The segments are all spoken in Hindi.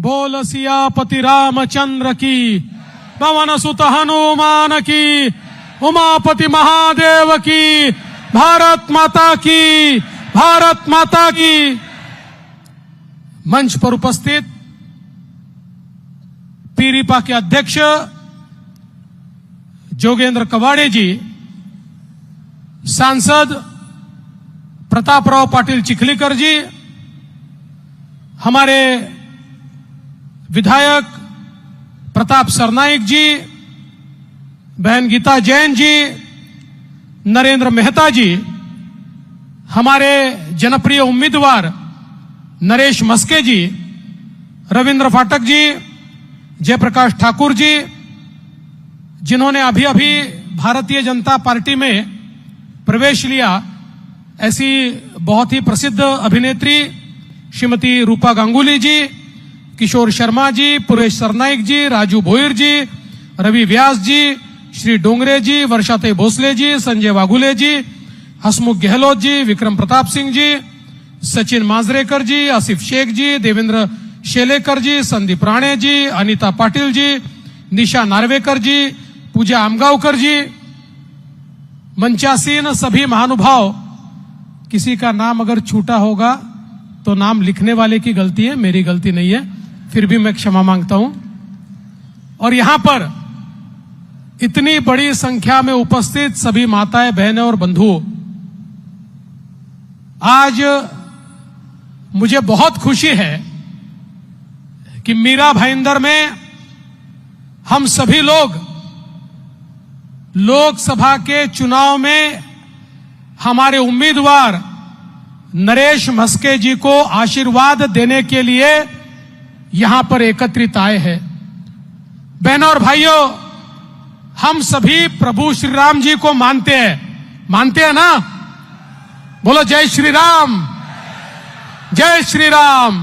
बोल सियापति रामचंद्र की, पवन सुत हनुमान की, उमापति महादेव की, भारत माता की, भारत माता की। मंच पर उपस्थित पीरीपा के अध्यक्ष जोगेंद्र कवाड़े जी, सांसद प्रतापराव पाटिल चिखलीकर जी, हमारे विधायक प्रताप सरनाईक जी, बहन गीता जैन जी, नरेंद्र मेहता जी, हमारे जनप्रिय उम्मीदवार नरेश मस्के जी, रविंद्र फाटक जी, जयप्रकाश ठाकुर जी, जिन्होंने अभी अभी भारतीय जनता पार्टी में प्रवेश लिया, ऐसी बहुत ही प्रसिद्ध अभिनेत्री श्रीमती रूपा गांगुली जी, किशोर शर्मा जी, पुरेश सरनाईक जी, राजू भोईर जी, रवि व्यास जी, श्री डोंगरे जी, वर्षाते भोसले जी, संजय वाघुले जी, हसमुख गहलोत जी, विक्रम प्रताप सिंह जी, सचिन मांजरेकर जी, आसिफ शेख जी, देवेंद्र शेलेकर जी, संदीप राणे जी, अनीता पाटिल जी, निशा नार्वेकर जी, पूजा आमगांवकर जी, मंचासीन सभी महानुभाव। किसी का नाम अगर छूटा होगा तो नाम लिखने वाले की गलती है, मेरी गलती नहीं है, फिर भी मैं क्षमा मांगता हूं। और यहां पर इतनी बड़ी संख्या में उपस्थित सभी माताएं, बहनें और बंधुओं, आज मुझे बहुत खुशी है कि मीरा भाईंदर में हम सभी लोग लोकसभा के चुनाव में हमारे उम्मीदवार नरेश मस्के जी को आशीर्वाद देने के लिए यहां पर एकत्रित आए हैं। बहनों और भाइयों, हम सभी प्रभु श्री राम जी को मानते हैं ना? बोलो जय श्री राम, जय श्री राम।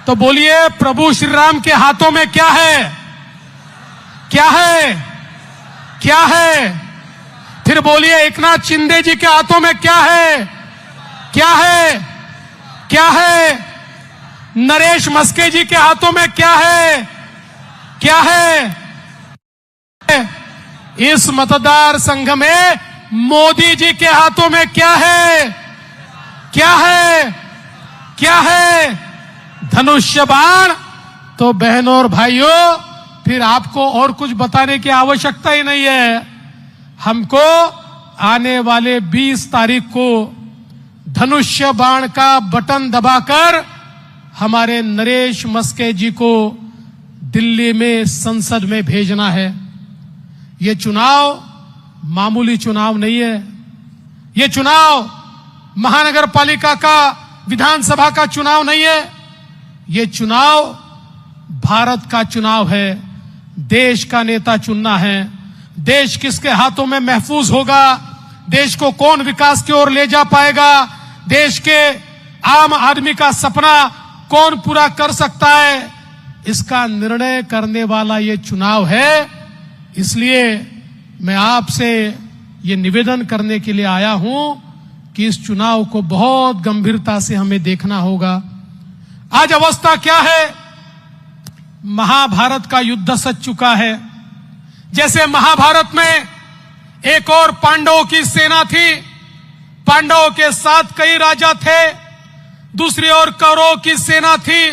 तो बोलिए, प्रभु श्री राम के हाथों में क्या है? क्या है? क्या है? फिर बोलिए, एकनाथ शिंदे जी के हाथों में क्या है? क्या है? क्या है? नरेश मस्के जी के हाथों में क्या है? क्या है? इस मतदार संघ में मोदी जी के हाथों में क्या है? क्या है? क्या है? धनुष्य बाण। तो बहनों और भाइयों, फिर आपको और कुछ बताने की आवश्यकता ही नहीं है। हमको आने वाले 20 तारीख को धनुष्य बाण का बटन दबाकर हमारे नरेश मस्के जी को दिल्ली में संसद में भेजना है। ये चुनाव मामूली चुनाव नहीं है। ये चुनाव महानगर पालिका का, विधानसभा का चुनाव नहीं है। ये चुनाव भारत का चुनाव है। देश का नेता चुनना है। देश किसके हाथों में महफूज होगा, देश को कौन विकास की ओर ले जा पाएगा, देश के आम आदमी का सपना कौन पूरा कर सकता है, इसका निर्णय करने वाला ये चुनाव है। इसलिए मैं आपसे ये निवेदन करने के लिए आया हूं कि इस चुनाव को बहुत गंभीरता से हमें देखना होगा। आज अवस्था क्या है? महाभारत का युद्ध सच चुका है। जैसे महाभारत में एक और पांडवों की सेना थी, पांडवों के साथ कई राजा थे। दूसरी ओर कौरवों की सेना थी,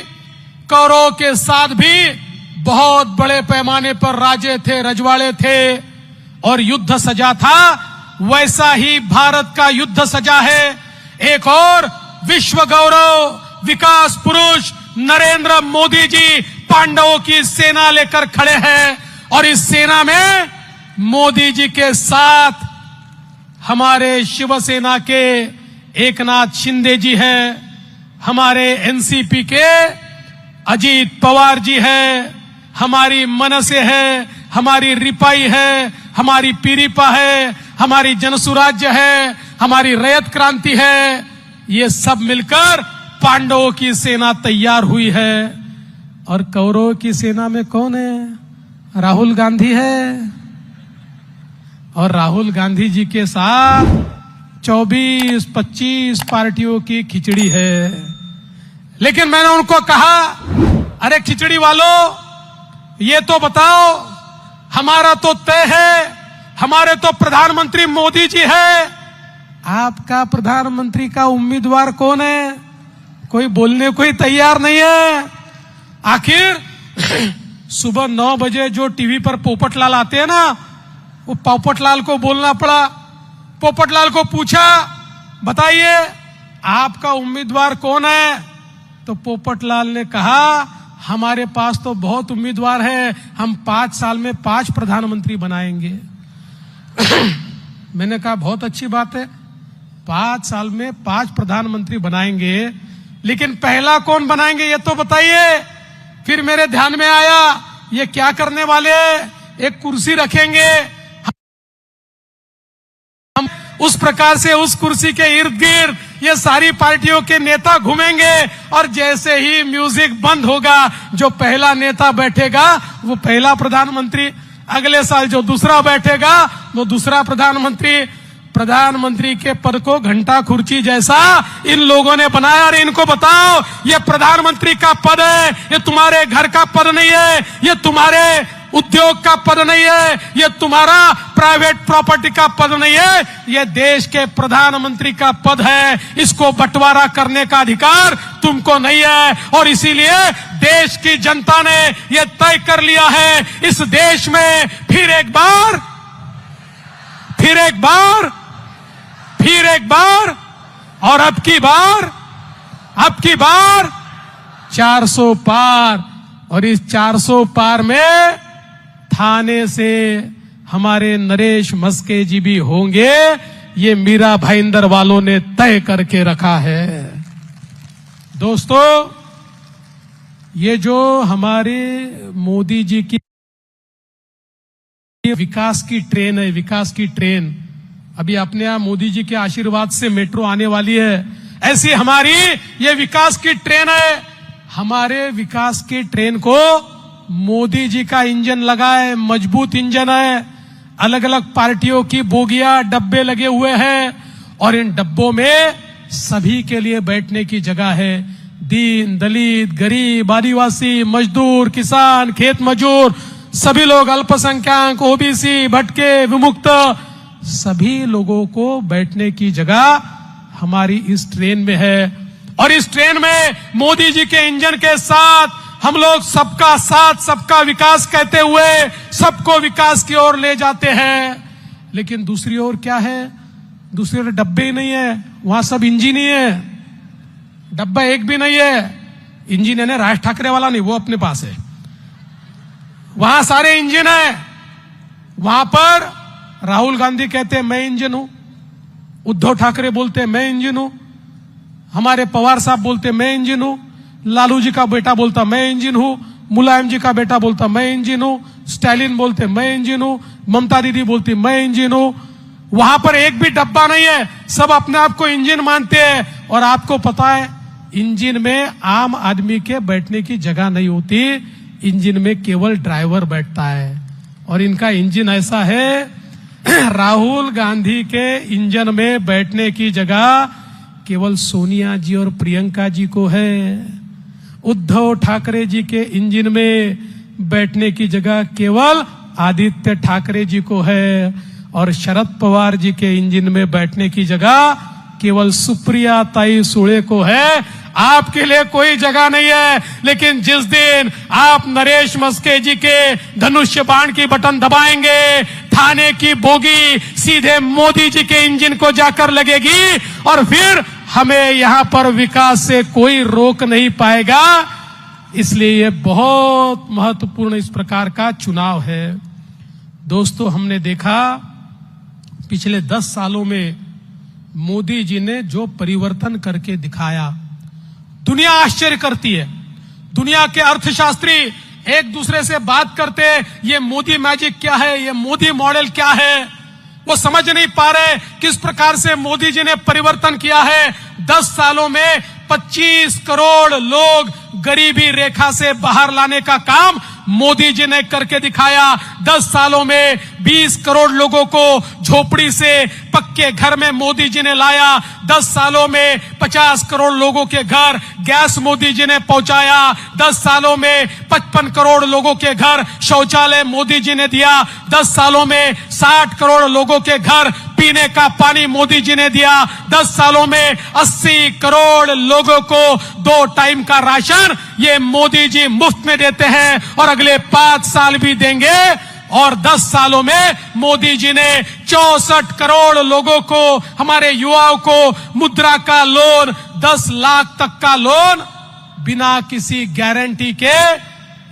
कौरवों के साथ भी बहुत बड़े पैमाने पर राजे थे, रजवाड़े थे और युद्ध सजा था। वैसा ही भारत का युद्ध सजा है। एक और विश्व गौरव, विकास पुरुष नरेंद्र मोदी जी पांडवों की सेना लेकर खड़े हैं और इस सेना में मोदी जी के साथ हमारे शिवसेना के एकनाथ शिंदे जी हैं, हमारे एनसीपी के अजीत पवार जी हैं, हमारी मनसे है, हमारी रिपाई है, हमारी पीरीपा है, हमारी जनसुराज्य है, हमारी रैयत क्रांति है। ये सब मिलकर पांडवों की सेना तैयार हुई है। और कौरवों की सेना में कौन है? राहुल गांधी है। और राहुल गांधी जी के साथ 24-25 पार्टियों की खिचड़ी है। लेकिन मैंने उनको कहा अरे खिचड़ी वालों, ये तो बताओ, हमारा तो तय है, हमारे तो प्रधानमंत्री मोदी जी है, आपका प्रधानमंत्री का उम्मीदवार कौन है? कोई बोलने को ही तैयार नहीं है। आखिर सुबह 9 बजे जो टीवी पर पोपटलाल आते हैं ना, वो पोपटलाल को बोलना पड़ा। पोपटलाल को पूछा, बताइए आपका उम्मीदवार कौन है? तो पोपटलाल ने कहा, हमारे पास तो बहुत उम्मीदवार है, हम 5 साल में 5 प्रधानमंत्री बनाएंगे। मैंने कहा बहुत अच्छी बात है, 5 साल में 5 प्रधानमंत्री बनाएंगे, लेकिन पहला कौन बनाएंगे ये तो बताइए। फिर मेरे ध्यान में आया, ये क्या करने वाले, एक कुर्सी रखेंगे, हम उस प्रकार से उस कुर्सी के इर्द गिर्द ये सारी पार्टियों के नेता घूमेंगे, और जैसे ही म्यूजिक बंद होगा, जो पहला नेता बैठेगा वो पहला प्रधानमंत्री, अगले साल जो दूसरा बैठेगा वो दूसरा प्रधानमंत्री। प्रधानमंत्री के पद को घंटा कुर्सी जैसा इन लोगों ने बनाया। और इनको बताओ, ये प्रधानमंत्री का पद है, ये तुम्हारे घर का पद नहीं है, ये तुम्हारे उद्योग का पद नहीं है, ये तुम्हारा प्राइवेट प्रॉपर्टी का पद नहीं है, ये देश के प्रधानमंत्री का पद है। इसको बंटवारा करने का अधिकार तुमको नहीं है। और इसीलिए देश की जनता ने ये तय कर लिया है, इस देश में फिर एक बार और अब की बार 400 पार। और इस 400 पार में थाने से हमारे नरेश मस्के जी भी होंगे, ये मीरा भाईंदर वालों ने तय करके रखा है। दोस्तों, ये जो हमारे मोदी जी की विकास की ट्रेन है, विकास की ट्रेन, अभी अपने यहाँ मोदी जी के आशीर्वाद से मेट्रो आने वाली है, ऐसी हमारी ये विकास की ट्रेन है। हमारे विकास की ट्रेन को मोदी जी का इंजन लगा है, मजबूत इंजन है। अलग अलग पार्टियों की बोगियां, डब्बे लगे हुए हैं, और इन डब्बों में सभी के लिए बैठने की जगह है। दीन, दलित, गरीब, आदिवासी, मजदूर, किसान, खेत मजदूर, सभी लोग, अल्पसंख्यक, ओबीसी, भटके, विमुक्त, सभी लोगों को बैठने की जगह हमारी इस ट्रेन में है। और इस ट्रेन में मोदी जी के इंजन के साथ हम लोग सबका साथ, सबका विकास कहते हुए सबको विकास की ओर ले जाते हैं। लेकिन दूसरी ओर क्या है? दूसरी ओर डब्बे ही नहीं है, वहां सब इंजन ही है, डब्बा एक भी नहीं है। इंजन है राज ठाकरे वाला नहीं, वो अपने पास है, वहां सारे इंजन है। वहां पर राहुल गांधी कहते हैं मैं इंजन हूं, उद्धव ठाकरे बोलते हैं मैं इंजन हूं, हमारे पवार साहब बोलते हैं मैं इंजन हूं, लालू जी का बेटा बोलता मैं इंजन हूं, मुलायम जी का बेटा बोलता मैं इंजन हूं, स्टालिन बोलते मैं इंजन हूं, ममता दीदी बोलती मैं इंजन हूं। वहां पर एक भी डब्बा नहीं है, सब अपने आप को इंजन मानते हैं। और आपको पता है, इंजन में आम आदमी के बैठने की जगह नहीं होती, इंजन में केवल ड्राइवर बैठता है। और इनका इंजन ऐसा है, राहुल गांधी के इंजन में बैठने की जगह केवल सोनिया जी और प्रियंका जी को है। उद्धव ठाकरे जी के इंजन में बैठने की जगह केवल आदित्य ठाकरे जी को है। और शरद पवार जी के इंजन में बैठने की जगह केवल सुप्रिया ताई सुळे को है। आपके लिए कोई जगह नहीं है। लेकिन जिस दिन आप नरेश मस्के जी के धनुष्य बाण की बटन दबाएंगे, थाने की बोगी सीधे मोदी जी के इंजन को जाकर लगेगी, और फिर हमें यहां पर विकास से कोई रोक नहीं पाएगा। इसलिए ये बहुत महत्वपूर्ण इस प्रकार का चुनाव है। दोस्तों, हमने देखा पिछले 10 सालों में मोदी जी ने जो परिवर्तन करके दिखाया, दुनिया आश्चर्य करती है। दुनिया के अर्थशास्त्री एक दूसरे से बात करते हैं, ये मोदी मैजिक क्या है, ये मोदी मॉडल क्या है। वो समझ नहीं पा रहे किस प्रकार से मोदी जी ने परिवर्तन किया है। 10 सालों में 25 करोड़ लोग गरीबी रेखा से बाहर लाने का काम मोदी जी ने करके दिखाया। 10 सालों में 20 करोड़ लोगों को झोपड़ी से पक्के घर में मोदी जी ने लाया। 10 सालों में 50 करोड़ लोगों के घर गैस मोदी जी ने पहुंचाया। 10 सालों में 55 करोड़ लोगों के घर शौचालय मोदी जी ने दिया। 10 सालों में 60 करोड़ लोगों के घर पीने का पानी मोदी जी ने दिया। 10 सालों में 80 करोड़ लोगों को 2 टाइम का राशन ये मोदी जी मुफ्त में देते हैं और अगले 5 साल भी देंगे। और 10 सालों में मोदी जी ने 64 करोड़ लोगों को, हमारे युवाओं को मुद्रा का लोन, 10 लाख तक का लोन बिना किसी गारंटी के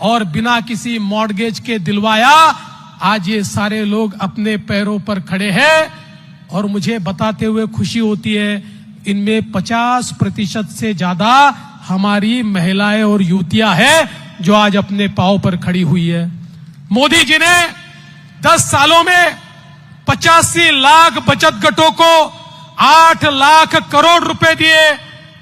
और बिना किसी मॉर्गेज के दिलवाया। आज ये सारे लोग अपने पैरों पर खड़े हैं और मुझे बताते हुए खुशी होती है, इनमें 50% से ज्यादा हमारी महिलाएं और युवतियां हैं जो आज अपने पांव पर खड़ी हुई है। मोदी जी ने 10 सालों में 85 लाख बचत गटों को 8 लाख करोड़ रुपए दिए।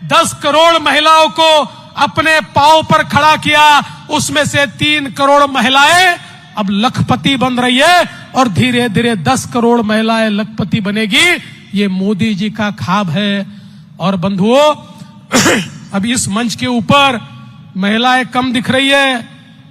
10 करोड़ महिलाओं को अपने पांव पर खड़ा किया। उसमें से 3 करोड़ महिलाएं अब लखपति बन रही है और धीरे धीरे 10 करोड़ महिलाएं लखपति बनेगी। ये मोदी जी का ख्वाब है। और बंधुओं, अब इस मंच के ऊपर महिलाएं कम दिख रही है,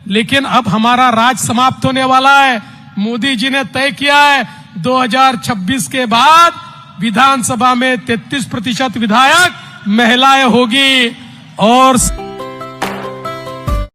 लेकिन अब हमारा राज समाप्त होने वाला है। मोदी जी ने तय किया है 2026 के बाद विधानसभा में 33% विधायक महिलाएं होगी। और